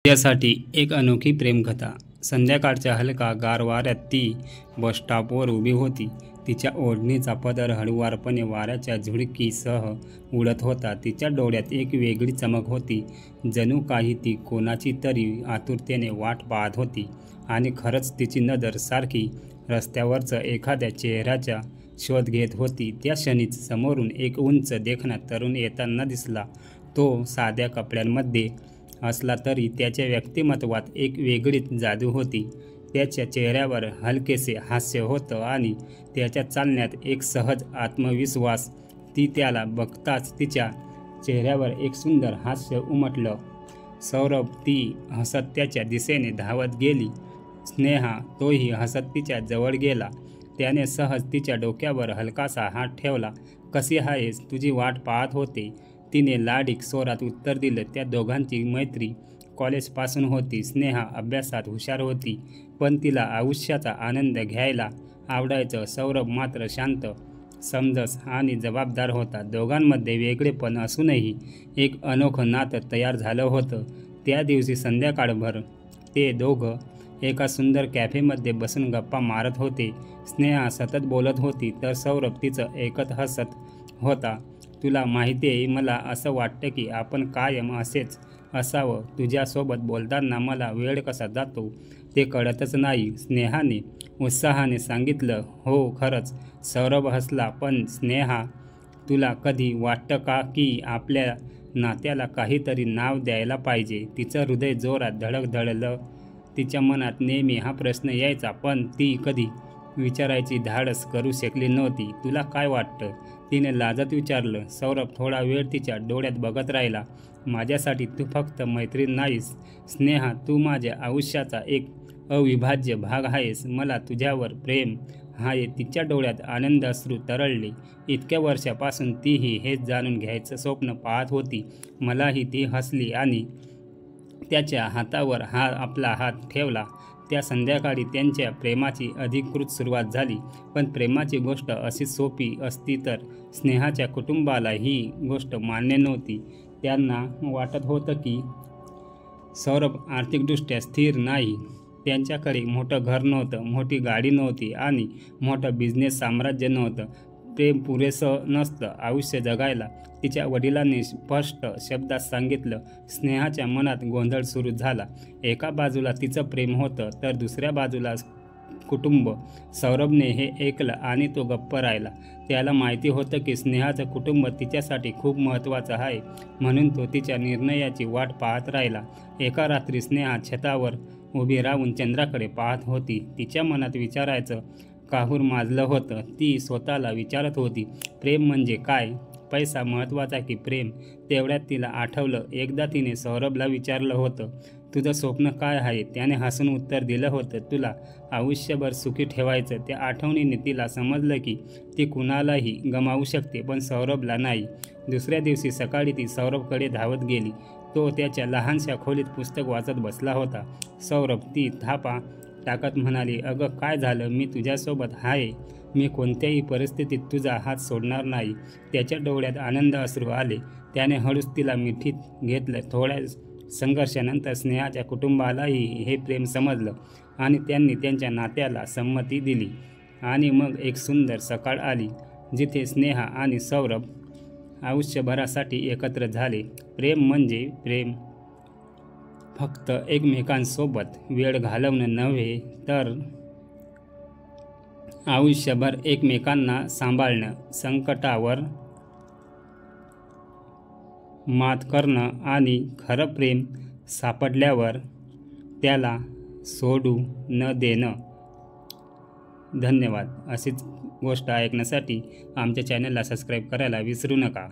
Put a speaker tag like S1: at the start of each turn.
S1: त्यासाठी एक अनोखी प्रेमकथा। संध्याकाळच्या हलका गार वाऱ्यात ती बसस्टॉपवर उभी होती। तिच्या ओढणीचा पदर हळुवारपणे वाऱ्याच्या झुळकीसह उडत होता। तिच्या डोळ्यात एक वेगळी चमक होती, जणू काही ती कोणाची तरी आतुरतेने वाट पाहत होती। आणि खरंच तिची नजर सारखी रस्त्यावरच्या एखाद्या चेहऱ्याचा शोध घेत होती। त्या क्षणीच समोरून एक उंच देखणा तरुण येताना दिसला। तो साध्या कपड्यांमध्ये असला तरी त्याच्या व्यक्तिमत्वात एक वेगळीच जादू होती। त्याच्या चेहऱ्यावर हलकेसे हास्य होतं आणि त्याच्या चालण्यात एक सहज आत्मविश्वास। ती त्याला बघताच तिच्या चेहऱ्यावर एक सुंदर हास्य उमटलं। सौरभ, ती हसत त्याच्या दिशेने धावत गेली। स्नेहा, तोही हसत तिच्या जवळ गेला। त्याने सहज तिच्या डोक्यावर हलकासा हात ठेवला। कशी आहेस? तुझी वाट पाहत होते, तिने लाडिक स्वरात उत्तर दिलं। त्या दोघांची मैत्री कॉलेजपासून होती। स्नेहा अभ्यासात हुशार होती, पण तिला आयुष्याचा आनंद घ्यायला आवडायचं। सौरभ मात्र शांत, समंजस आणि जबाबदार होता। दोघांमध्ये वेगळेपण असूनही एक अनोखं नातं तयार झालं होतं। त्या दिवशी संध्याकाळभर ते दोघं एका सुंदर कॅफेमध्ये बसून गप्पा मारत होते। स्नेहा सतत बोलत होती, तर सौरभ तिचं ऐकत हसत होता। तुला माहितीये, मला असं वाटतं की आपण कायम असेच असावं। तुझ्यासोबत बोलताना मला वेळ कसा जातो ते कळतच नाही, स्नेहाने उत्साहाने सांगितलं। हो, खरंच, सौरभ हसला। पण स्नेहा, तुला कधी वाटतं का की आपल्या नात्याला काहीतरी नाव द्यायला पाहिजे? तिचं हृदय जोरात धडधडलं। तिच्या मनात नेहमी हा प्रश्न यायचा, पण ती कधी विचारायची धाडस करू शकली नव्हती। तुला काय वाटतं? तिने लाजत विचारलं। सौरभ थोडा वेळ तिच्या डोळ्यात बघत राहिला। माझ्यासाठी तू फक्त मैत्रीण नाहीस स्नेहा, तू माझ्या आयुष्याचा एक अविभाज्य भाग आहेस। मला तुझ्यावर प्रेम आहे। तिच्या डोळ्यात आनंद अश्रू तरळले। इतक्या वर्षापासून तीही हेच जाणून घ्यायचं स्वप्न पाहत होती। मलाही ती हसली आणि त्याच्या हातावर आपला हात ठेवला। त्या संध्याकाळी त्यांच्या प्रेमाची अधिकृत सुरुवात झाली। पण प्रेमाची गोष्ट अशी सोपी असती तर स्नेहाच्या कुटुंबाला ही गोष्ट मान्य नव्हती। त्यांना वाटत होतं की सौरभ आर्थिकदृष्ट्या स्थिर नाही। त्यांच्याकडे मोठं घर नव्हतं, मोठी गाडी नव्हती आणि मोठं बिझनेस साम्राज्य नव्हतं। प्रेम पुरेसं नसतं आयुष्य जगायला, तिच्या वडिलांनी स्पष्ट शब्दात सांगितलं। स्नेहाच्या मनात गोंधळ सुरू झाला। एका बाजूला तिचं प्रेम होतं, तर दुसऱ्या बाजूला कुटुंब। सौरभने हे ऐकलं आणि तो गप्प राहिला। त्याला माहिती होतं की स्नेहाचं कुटुंब तिच्यासाठी खूप महत्त्वाचं आहे, म्हणून तो तिच्या निर्णयाची वाट पाहत राहिला। एका रात्री स्नेहा छतावर उभी राहून चंद्राकडे पाहत होती। तिच्या मनात विचारायचं काहूर माजलं होतं। ती स्वतःला विचारत होती, प्रेम म्हणजे काय? पैसा महत्त्वाचा की प्रेम? तेवढ्यात तिला आठवलं, एकदा तिने सौरभला विचारलं होतं, तुझं स्वप्न काय आहे? त्याने हसून उत्तर दिलं होतं, तुला आयुष्यभर सुखी ठेवायचं। त्या आठवणीने तिला समजलं की ती कुणालाही गमावू शकते, पण सौरभला नाही। दुसऱ्या दिवशी सकाळी ती सौरभकडे धावत गेली। तो त्याच्या लहानशा खोलीत पुस्तक वाचत बसला होता। सौरभ, ती थापा टाकत म्हणाली, अगं काय झालं? मी तुझ्यासोबत आहे। मी कोणत्याही परिस्थितीत तुझा हात सोडणार नाही। त्याच्या डोळ्यात आनंद अश्रू आले। त्याने हळूच तिला मिठीत घेतलं। थोड्या संघर्षानंतर स्नेहाच्या कुटुंबालाही हे प्रेम समजलं आणि त्यांनी त्यांच्या नात्याला संमती दिली। आणि मग एक सुंदर सकाळ आली, जिथे स्नेहा आणि सौरभ आयुष्यभरासाठी एकत्र झाले। प्रेम म्हणजे प्रेम फक्त एकमेकांसोबत वेळ घालवणं नव्हे, तर आयुष्यभर एकमेकांना सांभाळणं, संकटावर मात करणं आणि खरं प्रेम सापडल्यावर त्याला सोडू न देणं। धन्यवाद। अशीच गोष्ट ऐकण्यासाठी आमच्या चॅनलला सबस्क्राईब करायला विसरू नका।